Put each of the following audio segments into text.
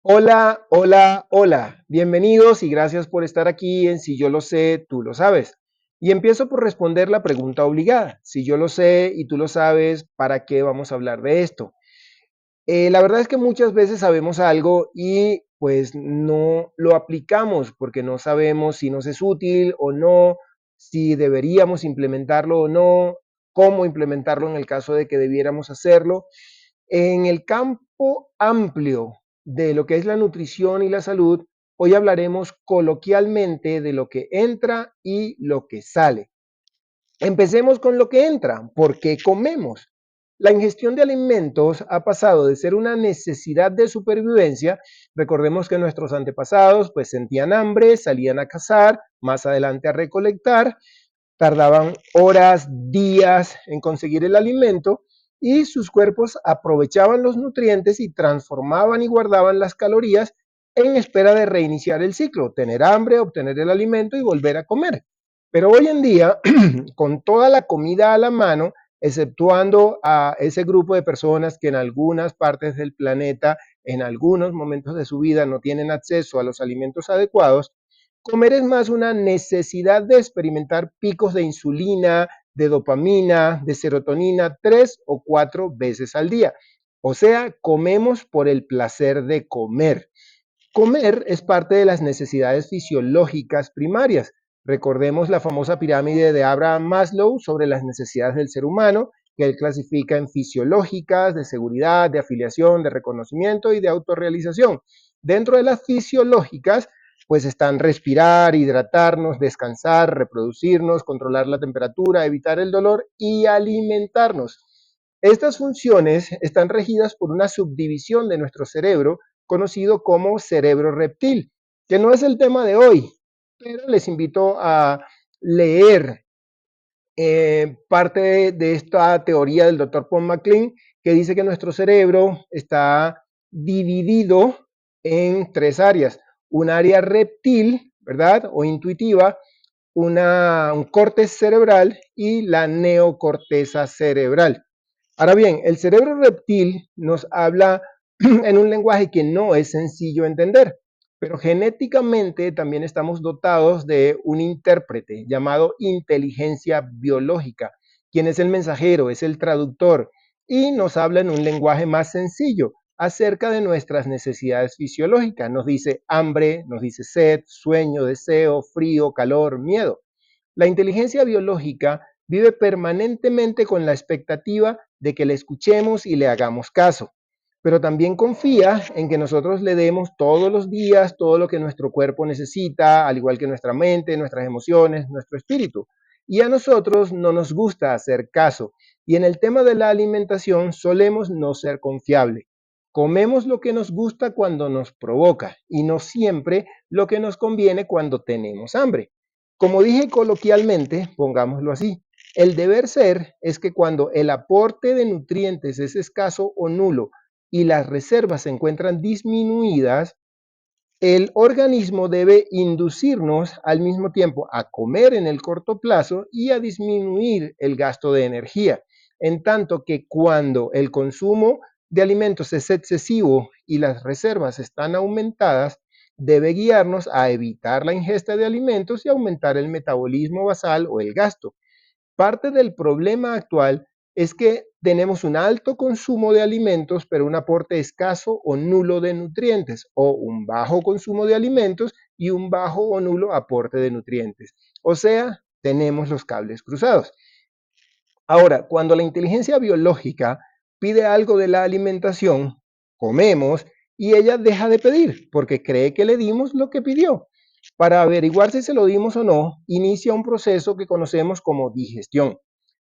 Hola, hola, hola. Bienvenidos y gracias por estar aquí en Si yo lo sé, tú lo sabes. Y empiezo por responder la pregunta obligada. Si yo lo sé y tú lo sabes, ¿para qué vamos a hablar de esto? La verdad es que muchas veces sabemos algo y pues no lo aplicamos porque no sabemos si nos es útil o no, si deberíamos implementarlo o no, cómo implementarlo en el caso de que debiéramos hacerlo. En el campo amplio de lo que es la nutrición y la salud, hoy hablaremos coloquialmente de lo que entra y lo que sale. Empecemos con lo que entra, ¿por qué comemos? La ingestión de alimentos ha pasado de ser una necesidad de supervivencia. Recordemos que nuestros antepasados pues sentían hambre, salían a cazar, más adelante a recolectar, tardaban horas, días en conseguir el alimento y sus cuerpos aprovechaban los nutrientes y transformaban y guardaban las calorías en espera de reiniciar el ciclo, tener hambre, obtener el alimento y volver a comer. Pero hoy en día, con toda la comida a la mano, exceptuando a ese grupo de personas que en algunas partes del planeta, en algunos momentos de su vida, no tienen acceso a los alimentos adecuados, comer es más una necesidad de experimentar picos de insulina, de dopamina, de serotonina 3 o 4 veces al día. O sea, comemos por el placer de comer. Comer es parte de las necesidades fisiológicas primarias. Recordemos la famosa pirámide de Abraham Maslow sobre las necesidades del ser humano, que él clasifica en fisiológicas, de seguridad, de afiliación, de reconocimiento y de autorrealización. Dentro de las fisiológicas, pues están respirar, hidratarnos, descansar, reproducirnos, controlar la temperatura, evitar el dolor y alimentarnos. Estas funciones están regidas por una subdivisión de nuestro cerebro conocido como cerebro reptil, que no es el tema de hoy, pero les invito a leer parte de esta teoría del doctor Paul MacLean, que dice que nuestro cerebro está dividido en 3 áreas. Un área reptil, ¿verdad? O intuitiva, un córtex cerebral y la neocorteza cerebral. Ahora bien, el cerebro reptil nos habla en un lenguaje que no es sencillo entender, pero genéticamente también estamos dotados de un intérprete llamado inteligencia biológica, quien es el mensajero, es el traductor y nos habla en un lenguaje más sencillo acerca de nuestras necesidades fisiológicas. Nos dice hambre, nos dice sed, sueño, deseo, frío, calor, miedo. La inteligencia biológica vive permanentemente con la expectativa de que le escuchemos y le hagamos caso, pero también confía en que nosotros le demos todos los días todo lo que nuestro cuerpo necesita, al igual que nuestra mente, nuestras emociones, nuestro espíritu. Y a nosotros no nos gusta hacer caso. Y en el tema de la alimentación solemos no ser confiable. Comemos lo que nos gusta cuando nos provoca y no siempre lo que nos conviene cuando tenemos hambre. Como dije coloquialmente, pongámoslo así, el deber ser es que cuando el aporte de nutrientes es escaso o nulo y las reservas se encuentran disminuidas, el organismo debe inducirnos al mismo tiempo a comer en el corto plazo y a disminuir el gasto de energía. En tanto que cuando el consumo de alimentos es excesivo y las reservas están aumentadas, debe guiarnos a evitar la ingesta de alimentos y aumentar el metabolismo basal o el gasto. Parte del problema actual es que tenemos un alto consumo de alimentos, pero un aporte escaso o nulo de nutrientes, o un bajo consumo de alimentos y un bajo o nulo aporte de nutrientes. O sea, tenemos los cables cruzados. Ahora, cuando la inteligencia biológica pide algo de la alimentación, comemos y ella deja de pedir porque cree que le dimos lo que pidió. Para averiguar si se lo dimos o no, inicia un proceso que conocemos como digestión.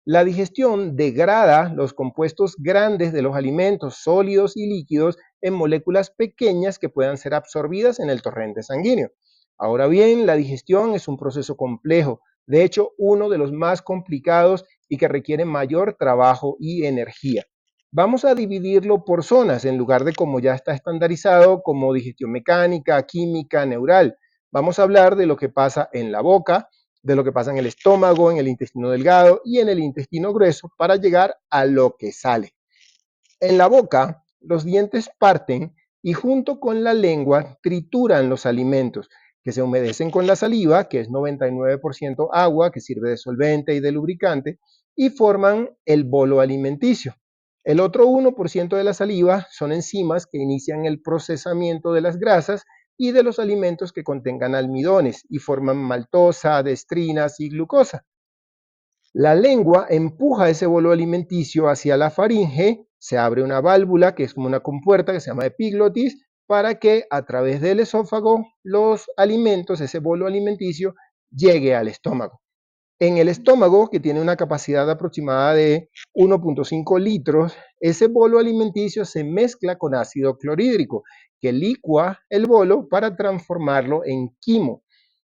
La digestión degrada los compuestos grandes de los alimentos sólidos y líquidos en moléculas pequeñas que puedan ser absorbidas en el torrente sanguíneo. Ahora bien, la digestión es un proceso complejo, de hecho uno de los más complicados y que requiere mayor trabajo y energía. Vamos a dividirlo por zonas en lugar de como ya está estandarizado como digestión mecánica, química, neural. Vamos a hablar de lo que pasa en la boca, de lo que pasa en el estómago, en el intestino delgado y en el intestino grueso para llegar a lo que sale. En la boca, los dientes parten y junto con la lengua trituran los alimentos que se humedecen con la saliva, que es 99% agua, que sirve de solvente y de lubricante, y forman el bolo alimenticio. El otro 1% de la saliva son enzimas que inician el procesamiento de las grasas y de los alimentos que contengan almidones y forman maltosa, destrinas y glucosa. La lengua empuja ese bolo alimenticio hacia la faringe, se abre una válvula que es como una compuerta que se llama epiglotis, para que a través del esófago los alimentos, ese bolo alimenticio, llegue al estómago. En el estómago, que tiene una capacidad aproximada de 1.5 litros, ese bolo alimenticio se mezcla con ácido clorhídrico, que licúa el bolo para transformarlo en quimo.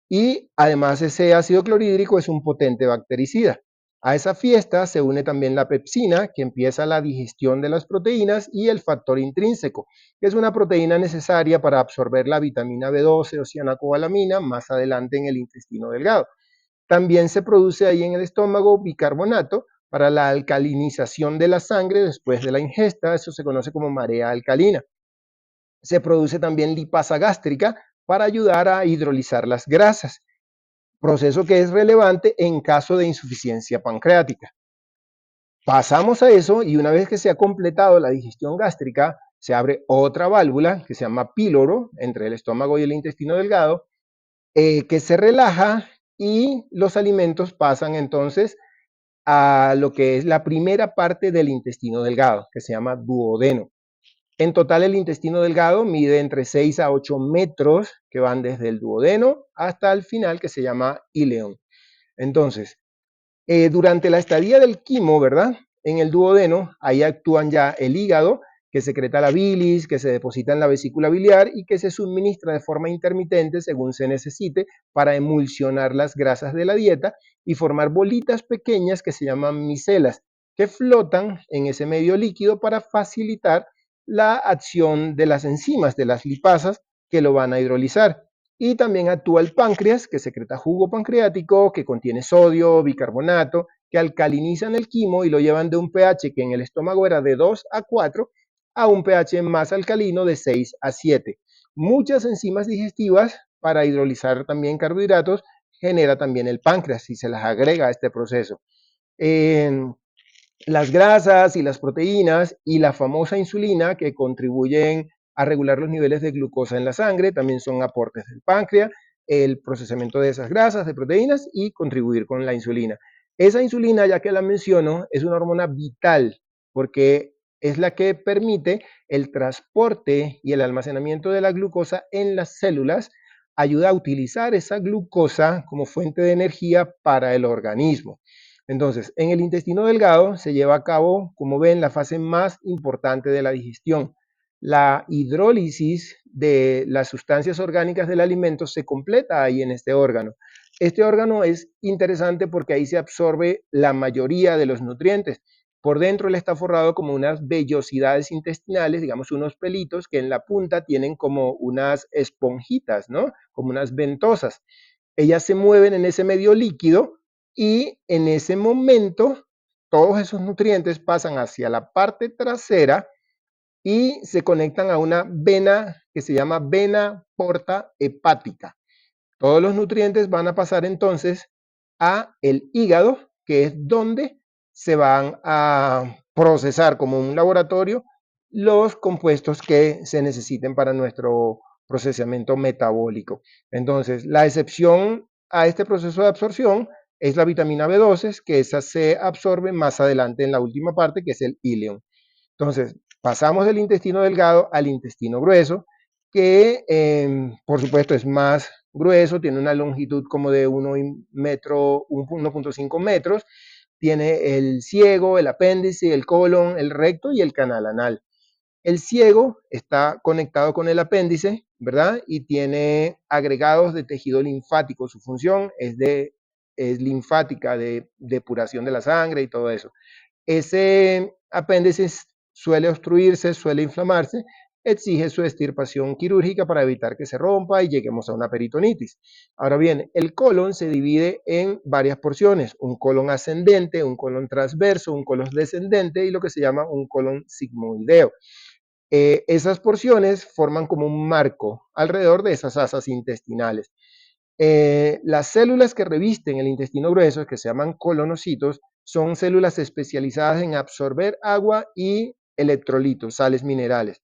Y además ese ácido clorhídrico es un potente bactericida. A esa fiesta se une también la pepsina, que empieza la digestión de las proteínas, y el factor intrínseco, que es una proteína necesaria para absorber la vitamina B12 o cianocobalamina más adelante en el intestino delgado. También se produce ahí en el estómago bicarbonato para la alcalinización de la sangre después de la ingesta, eso se conoce como marea alcalina. Se produce también lipasa gástrica para ayudar a hidrolizar las grasas, proceso que es relevante en caso de insuficiencia pancreática. Pasamos a eso y una vez que se ha completado la digestión gástrica, se abre otra válvula que se llama píloro entre el estómago y el intestino delgado, que se relaja y los alimentos pasan entonces a lo que es la primera parte del intestino delgado, que se llama duodeno. En total, el intestino delgado mide entre 6 a 8 metros, que van desde el duodeno hasta el final, que se llama ileón. Entonces, durante la estadía del quimo, ¿verdad? En el duodeno, ahí actúan ya el hígado, que secreta la bilis, que se deposita en la vesícula biliar y que se suministra de forma intermitente según se necesite para emulsionar las grasas de la dieta y formar bolitas pequeñas que se llaman micelas, que flotan en ese medio líquido para facilitar la acción de las enzimas, de las lipasas que lo van a hidrolizar. Y también actúa el páncreas, que secreta jugo pancreático, que contiene sodio, bicarbonato, que alcalinizan el quimo y lo llevan de un pH que en el estómago era de 2 a 4 a un pH más alcalino de 6 a 7. Muchas enzimas digestivas para hidrolizar también carbohidratos genera también el páncreas y se las agrega a este proceso. Las grasas y las proteínas y la famosa insulina que contribuyen a regular los niveles de glucosa en la sangre, también son aportes del páncreas, el procesamiento de esas grasas, de proteínas y contribuir con la insulina. Esa insulina, ya que la menciono, es una hormona vital porque es la que permite el transporte y el almacenamiento de la glucosa en las células, ayuda a utilizar esa glucosa como fuente de energía para el organismo. Entonces, en el intestino delgado se lleva a cabo, como ven, la fase más importante de la digestión. La hidrólisis de las sustancias orgánicas del alimento se completa ahí en este órgano. Este órgano es interesante porque ahí se absorbe la mayoría de los nutrientes. Por dentro él está forrado como unas vellosidades intestinales, digamos unos pelitos que en la punta tienen como unas esponjitas, ¿no? Como unas ventosas. Ellas se mueven en ese medio líquido y en ese momento todos esos nutrientes pasan hacia la parte trasera y se conectan a una vena que se llama vena porta hepática. Todos los nutrientes van a pasar entonces a el hígado, que es donde se van a procesar como un laboratorio los compuestos que se necesiten para nuestro procesamiento metabólico. Entonces, la excepción a este proceso de absorción es la vitamina B12, que esa se absorbe más adelante en la última parte, que es el ileón. Entonces, pasamos del intestino delgado al intestino grueso, que por supuesto es más grueso, tiene una longitud como de 1.5 metros, tiene el ciego, el apéndice, el colon, el recto y el canal anal. El ciego está conectado con el apéndice, ¿verdad? Y tiene agregados de tejido linfático. Su función es linfática, de depuración de la sangre y todo eso. Ese apéndice suele obstruirse, suele inflamarse, exige su extirpación quirúrgica para evitar que se rompa y lleguemos a una peritonitis. Ahora bien, el colon se divide en varias porciones, un colon ascendente, un colon transverso, un colon descendente y lo que se llama un colon sigmoideo. Esas porciones forman como un marco alrededor de esas asas intestinales. Las células que revisten el intestino grueso, que se llaman colonocitos, son células especializadas en absorber agua y electrolitos, sales minerales.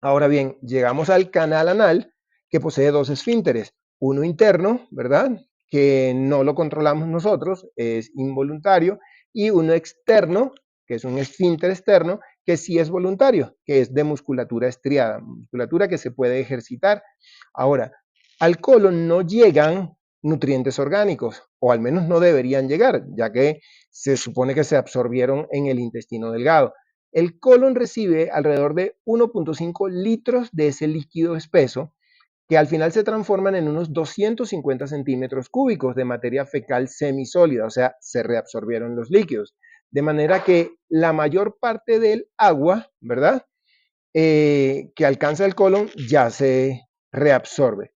Ahora bien, llegamos al canal anal, que posee dos esfínteres, uno interno, ¿verdad? Que no lo controlamos nosotros, es involuntario, y uno externo, que es un esfínter externo, que sí es voluntario, que es de musculatura estriada, musculatura que se puede ejercitar. Ahora, al colon no llegan nutrientes orgánicos, o al menos no deberían llegar, ya que se supone que se absorbieron en el intestino delgado. El colon recibe alrededor de 1.5 litros de ese líquido espeso, que al final se transforman en unos 250 centímetros cúbicos de materia fecal semisólida, o sea, se reabsorbieron los líquidos. De manera que la mayor parte del agua, ¿verdad? Que alcanza el colon ya se reabsorbe.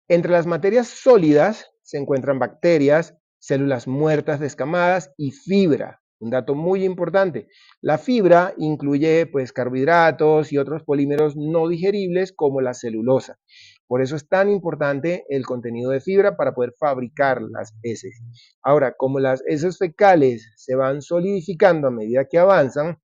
Entre las materias sólidas se encuentran bacterias, células muertas descamadas y fibra. Un dato muy importante, la fibra incluye pues carbohidratos y otros polímeros no digeribles como la celulosa. Por eso es tan importante el contenido de fibra para poder fabricar las heces. Ahora, como las heces fecales se van solidificando a medida que avanzan,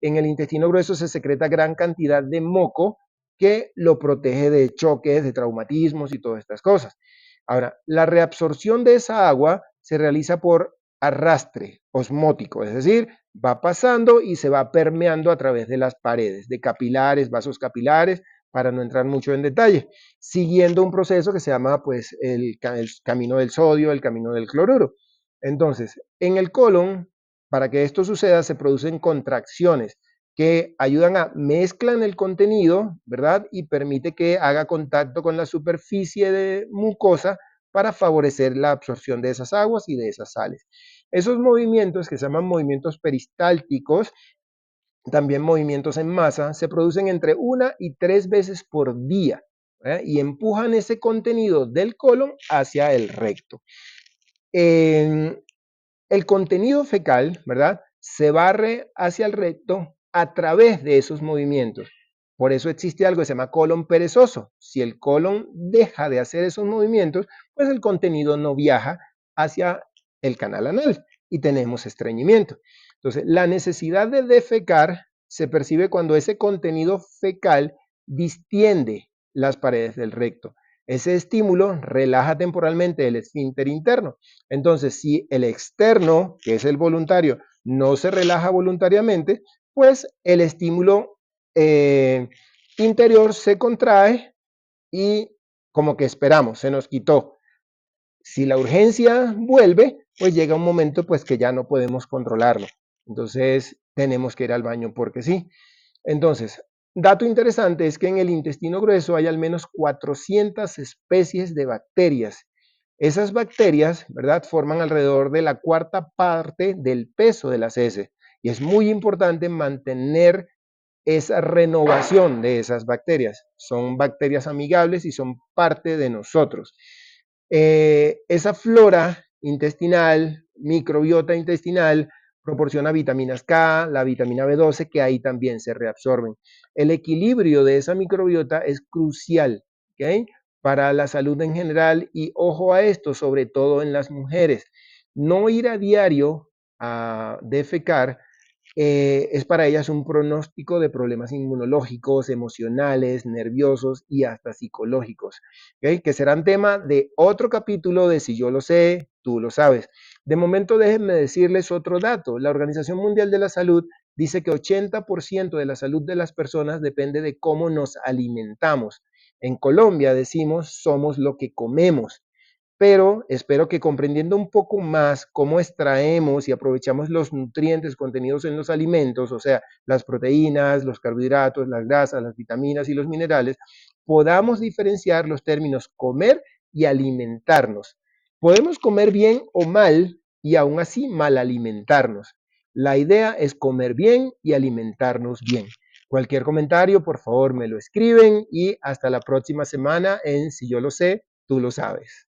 en el intestino grueso se secreta gran cantidad de moco que lo protege de choques, de traumatismos y todas estas cosas. Ahora, la reabsorción de esa agua se realiza por arrastre osmótico, es decir, va pasando y se va permeando a través de las paredes, de capilares, vasos capilares, para no entrar mucho en detalle, siguiendo un proceso que se llama pues el camino del sodio, el camino del cloruro. Entonces, en el colon, para que esto suceda, se producen contracciones que ayudan a mezclan el contenido, ¿verdad? Y permite que haga contacto con la superficie de mucosa para favorecer la absorción de esas aguas y de esas sales. Esos movimientos que se llaman movimientos peristálticos, también movimientos en masa, se producen entre 1 y 3 veces por día, ¿verdad? Y empujan ese contenido del colon hacia el recto. Eh, el contenido fecal, ¿verdad? Se barre hacia el recto a través de esos movimientos. Por eso existe algo que se llama colon perezoso. Si el colon deja de hacer esos movimientos, pues el contenido no viaja hacia el canal anal y tenemos estreñimiento. Entonces, la necesidad de defecar se percibe cuando ese contenido fecal distiende las paredes del recto. Ese estímulo relaja temporalmente el esfínter interno. Entonces, si el externo, que es el voluntario, no se relaja voluntariamente, pues el estímulo interior se contrae y como que esperamos, se nos quitó. Si la urgencia vuelve, pues llega un momento pues que ya no podemos controlarlo. Entonces, tenemos que ir al baño porque sí. Entonces, dato interesante es que en el intestino grueso hay al menos 400 especies de bacterias. Esas bacterias, ¿verdad?, forman alrededor de la cuarta parte del peso de las heces. Y es muy importante mantener esa renovación de esas bacterias. Son bacterias amigables y son parte de nosotros. Esa flora intestinal, microbiota intestinal, proporciona vitaminas K, la vitamina B12, que ahí también se reabsorben. El equilibrio de esa microbiota es crucial, ¿okay?, para la salud en general y ojo a esto, sobre todo en las mujeres. No ir a diario a defecar es para ellas un pronóstico de problemas inmunológicos, emocionales, nerviosos y hasta psicológicos, ¿okay?, que serán tema de otro capítulo de Si yo lo sé, tú lo sabes. De momento déjenme decirles otro dato. La Organización Mundial de la Salud dice que 80% de la salud de las personas depende de cómo nos alimentamos. En Colombia decimos somos lo que comemos, pero espero que comprendiendo un poco más cómo extraemos y aprovechamos los nutrientes contenidos en los alimentos, o sea, las proteínas, los carbohidratos, las grasas, las vitaminas y los minerales, podamos diferenciar los términos comer y alimentarnos. Podemos comer bien o mal y aún así mal alimentarnos. La idea es comer bien y alimentarnos bien. Cualquier comentario, por favor, me lo escriben y hasta la próxima semana en Si yo lo sé, tú lo sabes.